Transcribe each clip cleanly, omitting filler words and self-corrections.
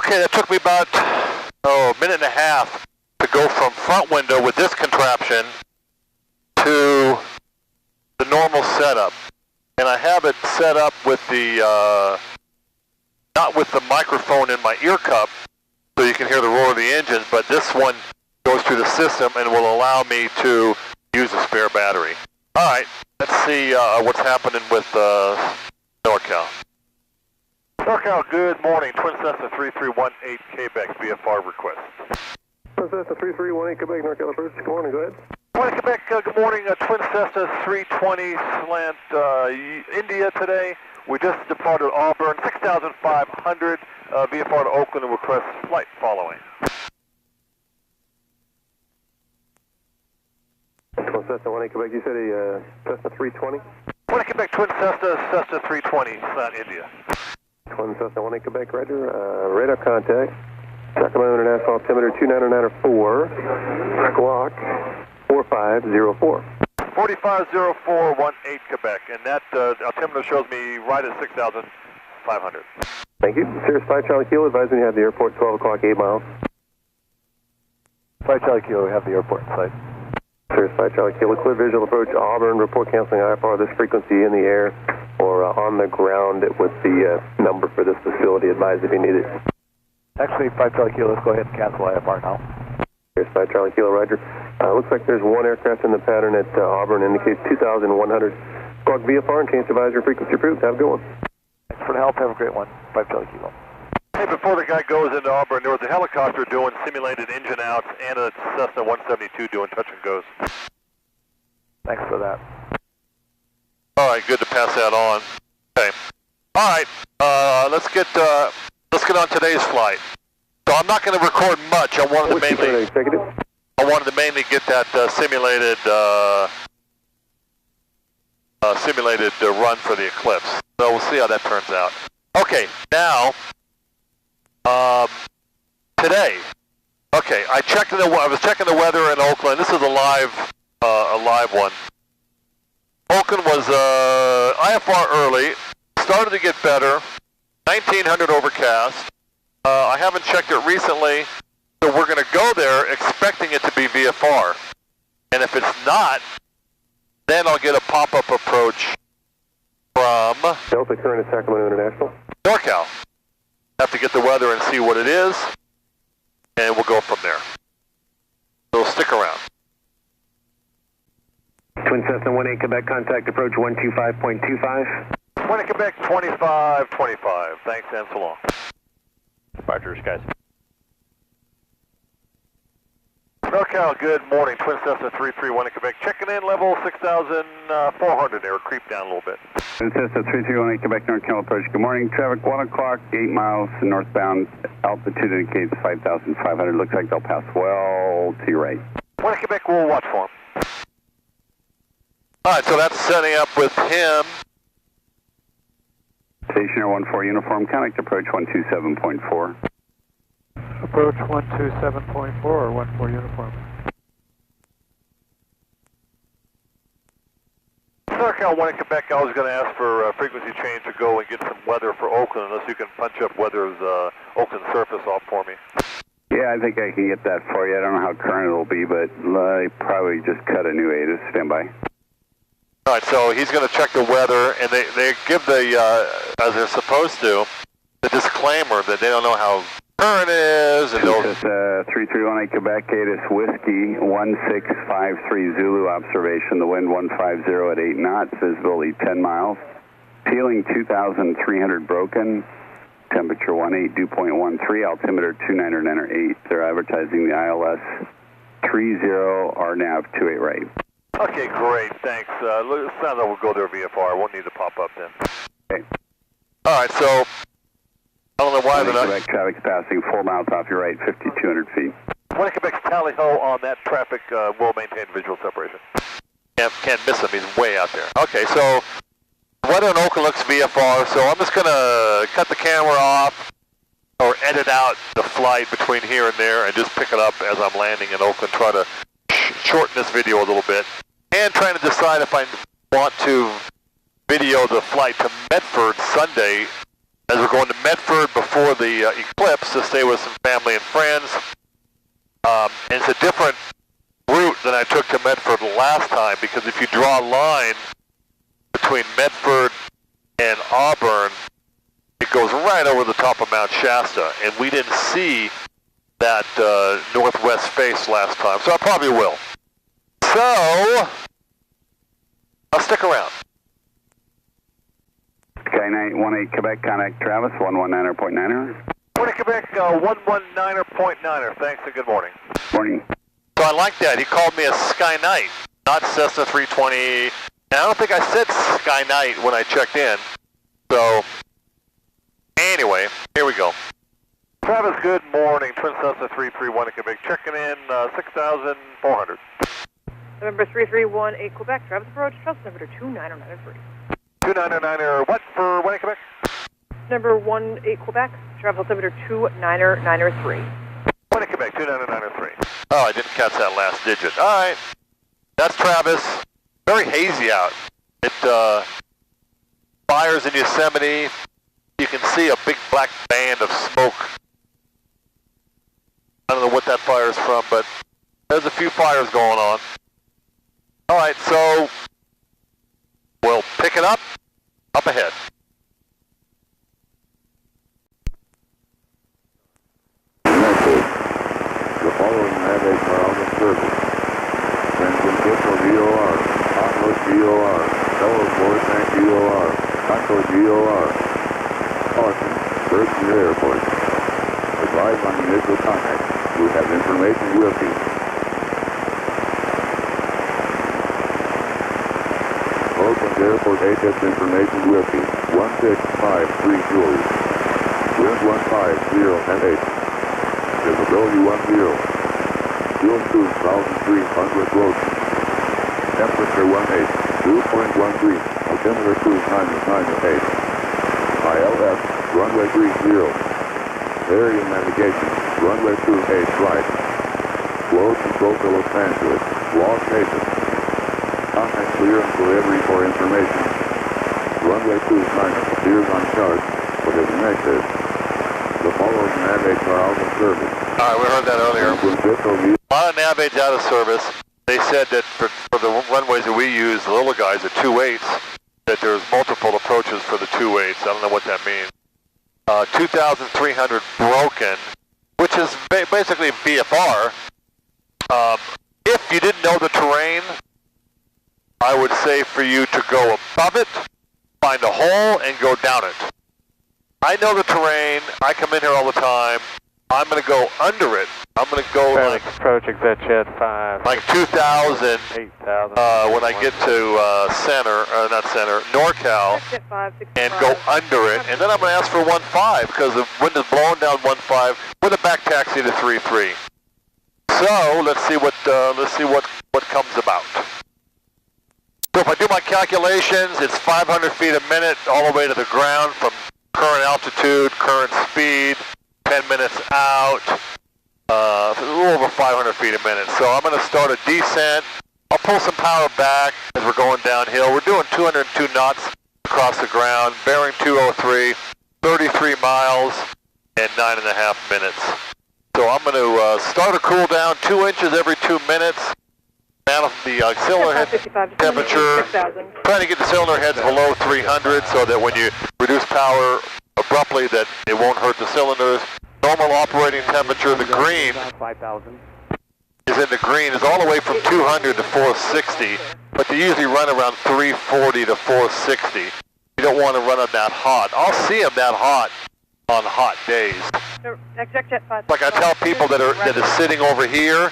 Okay, that took me about a minute and a half to go from front window with this contraption to the normal setup. And I have it set up with the, not with the microphone in my ear cup, so you can hear the roar of the engines, but this one goes through the system and will allow me to use a spare battery. All right, let's see what's happening with NorCal. NorCal, good morning. Twin Cessna 3318 Quebec VFR request. Twin Cessna 3318 Quebec, NorCal approach. Good morning, go ahead. Morning, Quebec. Good morning. Twin Cessna 320 slant India today. We just departed Auburn, 6,500 VFR to Oakland and request flight following. Twin Cessna 18 Quebec, you said a Cessna 320? 20 Quebec, Twin Cessna 320 slant India. Twin Cessna 18 Quebec, roger. Radar contact. Sacramento International altimeter 2994, squawk 4504. 450418 Quebec, and that altimeter shows me right at 6,500. Thank you. Cirrus 5 Charlie Kilo, advising you have the airport 12 o'clock, 8 miles. 5 Charlie Kilo, we have the airport in sight. Cirrus 5 Charlie Kilo, clear visual approach Auburn, report canceling IFR, this frequency in the air or on the ground with the number for this facility, advise if you need it. Actually, 5 Charlie Kilo, let's go ahead and cancel IFR now. Cirrus 5 Charlie Kilo, roger. Looks like there's one aircraft in the pattern at Auburn, indicates 2,100. Squawk VFR and change advisory frequency approved. Have a good one. Thanks for the help. Have a great one. 5 Charlie Kilo. Hey, before the guy goes into Auburn, there was a helicopter doing simulated engine outs and a Cessna 172 doing touch and goes. Thanks for that. All right, good to pass that on. Okay. All right, let's get on today's flight. So I'm not going to record much. I wanted to mainly get that simulated run for the Eclipse. So we'll see how that turns out. Okay, now today. Okay, I was checking the weather in Oakland. This is a live one. Oakland was IFR early, started to get better. 1900 overcast. I haven't checked it recently, so we're going to go there expecting it to be VFR. And if it's not, then I'll get a pop-up approach from Delta current at Sacramento International. NorCal. Have to get the weather and see what it is, and we'll go from there. So stick around. Twin Cessna 18 Quebec, contact approach 125.25. 20 Quebec, 2525. Thanks, and so long. Roger, guys. NorCal, good morning. Twin Cessna 331 Quebec. Checking in, level 6,400 there. Creep down a little bit. Twin Cessna 3318 Quebec, NorCal approach. Good morning. Traffic 1 o'clock, 8 miles northbound. Altitude indicates 5,500. Looks like they'll pass well to your right. 20 Quebec, we'll watch for him. All right, so that's setting up with him. Stationer 14 uniform, contact approach 127.4. Approach 127.4 or 14 uniform. NorCal 1 in Quebec, I was going to ask for frequency change to go and get some weather for Oakland, unless you can punch up weather's Oakland surface off for me. Yeah, I think I can get that for you. I don't know how current it'll be, but I probably just cut a new ATIS. Stand by. All right, so he's going to check the weather, and they give the, as they're supposed to, the disclaimer that they don't know how current is. And this is 3318 Quebec, ATIS Whiskey, 1653 Zulu observation. The wind 150 at 8 knots, visibility 10 miles. Ceiling 2,300 broken, temperature 18, dew point 13, altimeter 2998. They're advertising the ILS 30, RNAV 28 right. Okay, great, thanks. It sounds like we'll go there VFR. Won't need to pop up then. Okay. All right, so I don't know why they're not. Quebec traffic's passing 4 miles off your right, 5,200 feet. 20 Quebec's tally-ho on that traffic will maintain visual separation. Can't miss him, he's way out there. Okay, so weather in Oakland looks VFR, so I'm just going to cut the camera off or edit out the flight between here and there and just pick it up as I'm landing in Oakland, try to shorten this video a little bit, and trying to decide if I want to video the flight to Medford Sunday as we're going to Medford before the eclipse to stay with some family and friends. And it's a different route than I took to Medford last time, because if you draw a line between Medford and Auburn, it goes right over the top of Mount Shasta, and we didn't see that northwest face last time, so I probably will. So, I'll stick around. Sky918 Quebec, contact Travis, 119.9er. Morning, Quebec, 119.9er. Thanks and good morning. Morning. So I like that. He called me a Sky Knight, not Cessna 320. And I don't think I said Sky Knight when I checked in. So, anyway, here we go. Travis, good morning. Twin Cessna 331 in Quebec, checking in 6,400. November 3318 Quebec, Travis approach, trust number 29093. 29090, what for when in Quebec? Number 18 Quebec, travel altimeter 29093. When in Quebec, 29093. Oh, I didn't catch that last digit. All right. That's Travis. Very hazy out. It fires in Yosemite. You can see a big black band of smoke. I don't know what that fire is from, but there's a few fires going on. All right, so we'll pick it up ahead. The following mandates are out of service. San Francisco GOR, Oakland GOR, Fellows Boys and GOR, Taco GOR, Austin, Berkshire Airport. Advise on initial contact. We have information with you. Oakland Airport HS information with you. 16530. Wind 150 and 8. Visibility 10. Fuel 2,300 road. Temperature 18. 2.13. Altimeter cruise 9-8. ILS, runway 30. Area navigation, runway 28 right. Flow control to Los Angeles, Los Angeles. Contact clear and delivery for information. Runway 29 appears on chart, but is negative. The following navigates are out of service. All right, we heard that earlier. A lot of navigates out of service. They said that for the runways that we use, the little guys, the 2.8s, that there's multiple approaches for the 2.8s. I don't know what that means. 2,300 broken, which is basically VFR. If you didn't know the terrain, I would say for you to go above it, find a hole, and go down it. I know the terrain. I come in here all the time. I'm going to go under it. I'm going to go like approach exit jet 5. like 2,000 8,000. when I get to NorCal, Jet 5, and go under it. And then I'm going to ask for 1.5 because the wind is blowing down 1.5 with a back taxi to 3.3. So let's see what comes about. So if I do my calculations, it's 500 feet a minute all the way to the ground from current altitude, current speed, 10 minutes out, a little over 500 feet a minute. So I'm going to start a descent. I'll pull some power back as we're going downhill. We're doing 202 knots across the ground, bearing 203, 33 miles, and 9.5 minutes. So I'm going to start a cool down 2 inches every 2 minutes. Down the cylinder head temperature, trying to get the cylinder heads below 300 so that when you reduce power abruptly that it won't hurt the cylinders. Normal operating temperature, the green is in the green, is all the way from 200 to 460, but they usually run around 340 to 460. You don't want to run them that hot. I'll see them that hot on hot days. Like I tell people that are sitting over here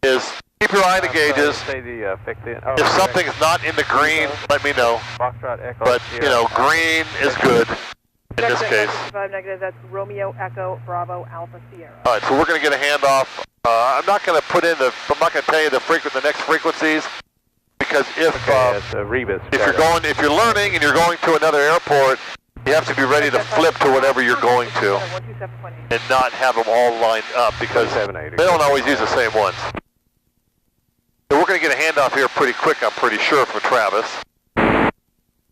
is keep your eye on the gauges. If something's not in the green, let me know. But, you know, green is good in this case. That's Romeo Echo Bravo Alpha Sierra. All right, so we're going to get a handoff. I'm not going to put in I'm not going to tell you the next frequencies because if you're learning and you're going to another airport, you have to be ready to flip to whatever you're going to and not have them all lined up because they don't always use the same ones. So we're going to get a handoff here pretty quick, I'm pretty sure, for Travis.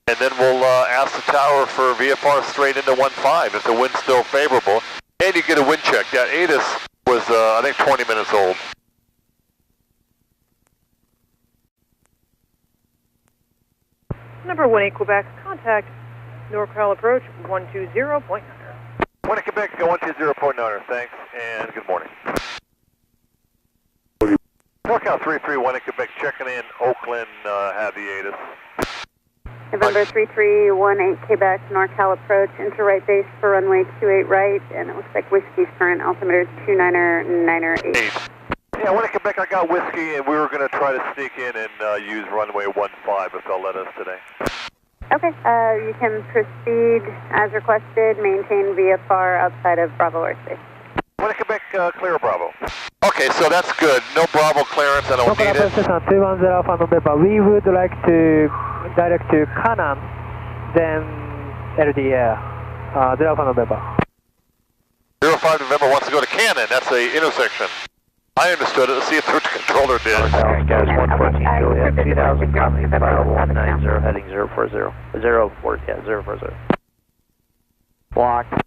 and then we'll ask the tower for VFR straight into 1.5 if the wind's still favorable. And you get a wind check. That ATIS was, I think, 20 minutes old. Number 18 Quebec, contact NorCal approach 120.9. 1 Quebec, 120.9, thanks, and good morning. NorCal 331 Quebec, checking in Oakland, have the ATIS. November 3318 Quebec, NorCal approach, enter right base for runway 28 right, and it looks like Whiskey's current altimeter 29908. Yeah, 1 Quebec, I got Whiskey, and we were going to try to sneak in and use runway 15 if they'll let us today. Okay, you can proceed as requested, maintain VFR outside of Bravo airspace. 1 Quebec, clear Bravo. Okay, so that's good. No Bravo clearance, I don't need it. 210 Alpha November, we would like to direct to Canaan, then LDR, Alpha November. 05 November wants to go to Cannon, that's the intersection. I understood it, let's see if the controller did. Gas 114 Juliet, 2000, copy, file 190, heading 040, 040, yeah, 040. Blocked.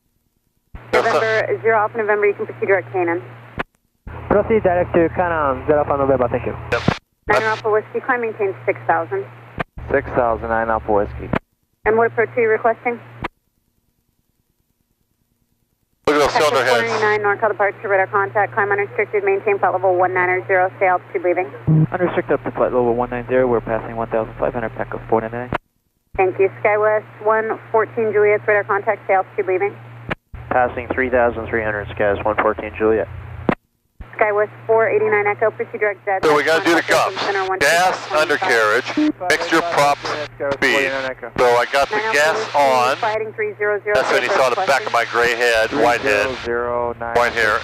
November, 0 Alpha November, you can proceed direct Canaan. Proceed direct to Canaan, 0 Alpha November, thank you. Yep. 9 Alpha Whiskey, climb maintain 6,000. 6,000, 9 Alpha Whiskey. And what approach are you requesting? Look at those cylinder Texas heads. 499, NorCal departure, radar contact, climb unrestricted, maintain flight level 190, stay altitude leaving. Unrestricted up to flight level 190, we're passing 1,500, PEC of 499. Thank you. SkyWest 114 Juliet, radar contact, stay altitude leaving. Passing 3,300, Skies 114 Juliet. SkyWest 489 Echo, proceed direct jet. So we got to do the cups. Gas, undercarriage, mixture, props, speed. So I got the gas on. That's when you saw the back of my gray head, white head, white hair.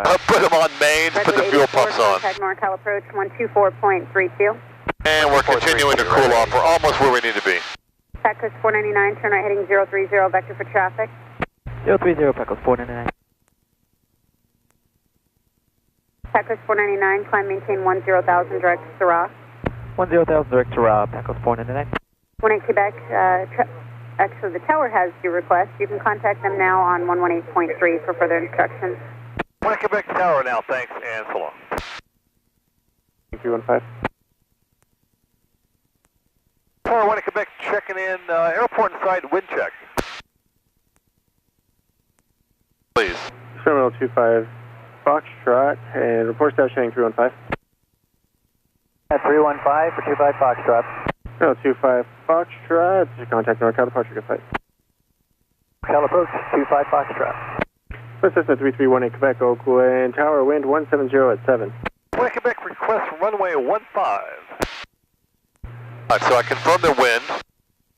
I put them on mains, put the fuel pumps on. NorCal approach 124.32. And we're continuing to cool off. We're almost where we need to be. Texas 499, turn right heading 030, vector for traffic. 030, PEC of 499. Texas 499, climb maintain 10,000 direct to Syrah. 10,000 direct to PEC of 499. 18 Quebec, actually the tower has your request. You can contact them now on 118.3 for further instructions. 1 Quebec tower now, thanks, and so long. 315. Tower 1 Quebec checking in, airport inside wind check. Please. Terminal 25 Foxtrot, and report status heading 315. At 315 for 25 Foxtrot. Terminal 25 Foxtrot, contact NorCal departure, good flight. Cal approach, 25 Foxtrot. First Cessna 3318 Quebec, Oakland, tower wind 170 at 7. 1 Quebec request runway 15. Alright, so I confirmed the wind,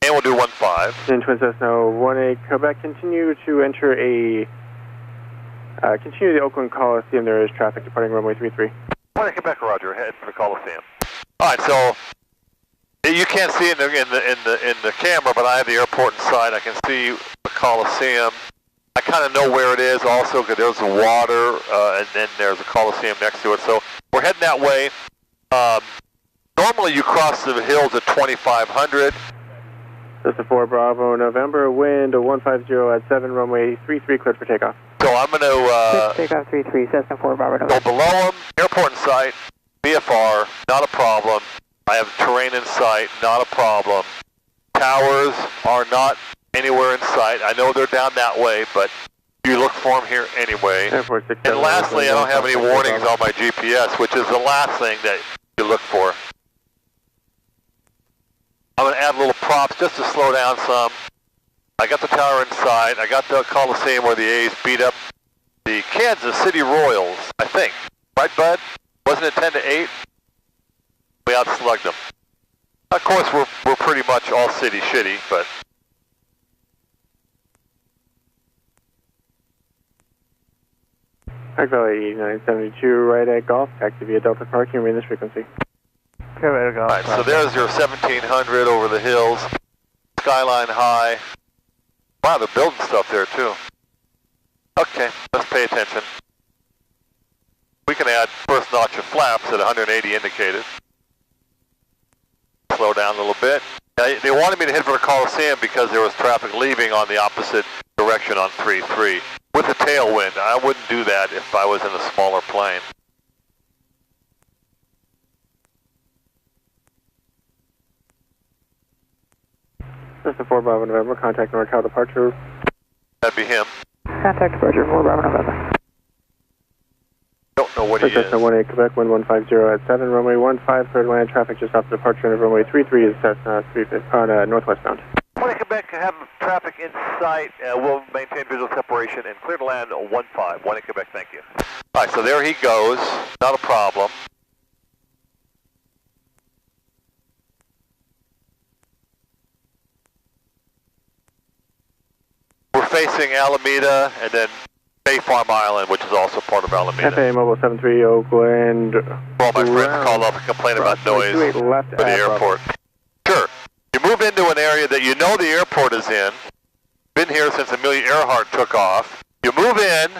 and we'll do 15. In Twin Cessna 18 Quebec, continue to enter continue the Oakland Coliseum. There is traffic departing runway 33. 1 Quebec, Roger, head for the Coliseum. Alright, so you can't see it in the camera, but I have the airport inside. I can see the Coliseum. I kind of know where it is also because there's the water, and then there's a Coliseum next to it. So we're heading that way. Normally you cross the hills at 2,500. Cessna 4 Bravo, November, wind 150 at 7, runway 33, cleared for takeoff. So I'm going to Takeoff 33, Cessna 4 Bravo go November. below them, airport in sight, VFR, not a problem. I have terrain in sight, not a problem. Towers are not anywhere in sight. I know they're down that way, but you look for them here anyway. Airport 6, And lastly, I don't have any warnings on my GPS, which is the last thing that you look for. I'm going to add little props just to slow down some. I got the tower inside. I got the Coliseum where the A's beat up the Kansas City Royals, I think. Right, Bud? Wasn't it 10 to 8? We outslugged them. Of course, we're pretty much all city shitty, but... Park Valley 8972, right at Golf, taxi via Delta Parking, remain this frequency. Alright, so there's your 1700 over the hills, skyline high. Wow, they're building stuff there too. Okay, let's pay attention. We can add first notch of flaps at 180 indicated. Slow down a little bit. They wanted me to head for the Coliseum because there was traffic leaving on the opposite direction on 3-3 with a tailwind. I wouldn't do that if I was in a smaller plane. This is 4 Bravo November, contact NorCal departure. That'd be him. Contact departure 4 Bravo November. Don't know what he is. Cessna 18 Quebec, wind 150 at 7, runway 15, third line traffic just off the departure of runway 33 is Cessna 350 on northwestbound. 20 Quebec, have traffic in sight. We'll maintain visual separation and clear to land 15. 1 Quebec, thank you. All right, so there he goes. Not a problem. We're facing Alameda and then Bay Farm Island, which is also part of Alameda. FAA Mobile 73 Oakland. All my friends called up and complained about noise for the airport. Sure. You move into an area that you know the airport is in. Been here since Amelia Earhart took off. You move in,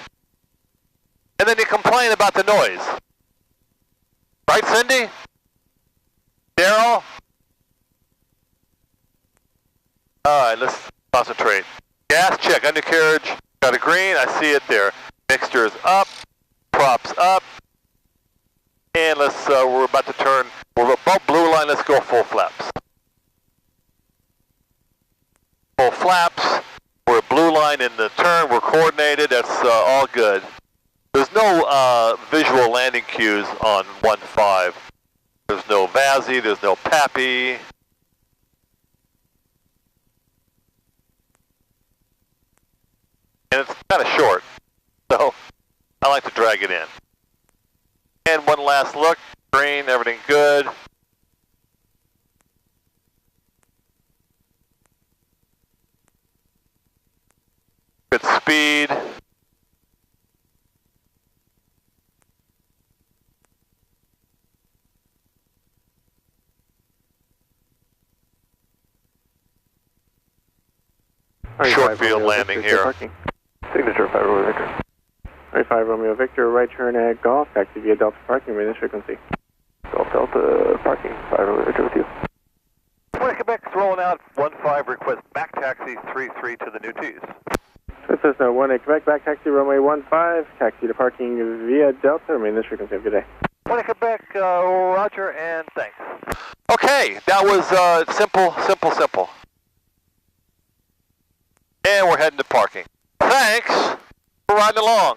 and then you complain about the noise. Right, Cindy? Daryl? All right, let's concentrate. Gas check, undercarriage, got a green, I see it there. Mixture is up, props up, and let's, we're about to turn, we're above blue line, let's go full flaps. Full flaps, we're blue line in the turn, we're coordinated, that's all good. There's no visual landing cues on 15. There's no VASI, there's no PAPI. And it's kind of short, so I like to drag it in. And one last look, green, everything good. Good speed. Short field landing here. Signature 5 Romeo Victor. 35 Romeo Victor, right turn at Golf, taxi via Delta parking, radius frequency. Golf Delta parking, 5 Romeo Victor with you. 20 Quebec's rolling out, 15, request back taxi 33 to the new T's. This is 18 Quebec, back taxi runway 15, taxi to parking via Delta, radius frequency. Have a good day. 20 Quebec, roger, and thanks. Okay, that was simple. And we're heading to parking. Thanks for riding along.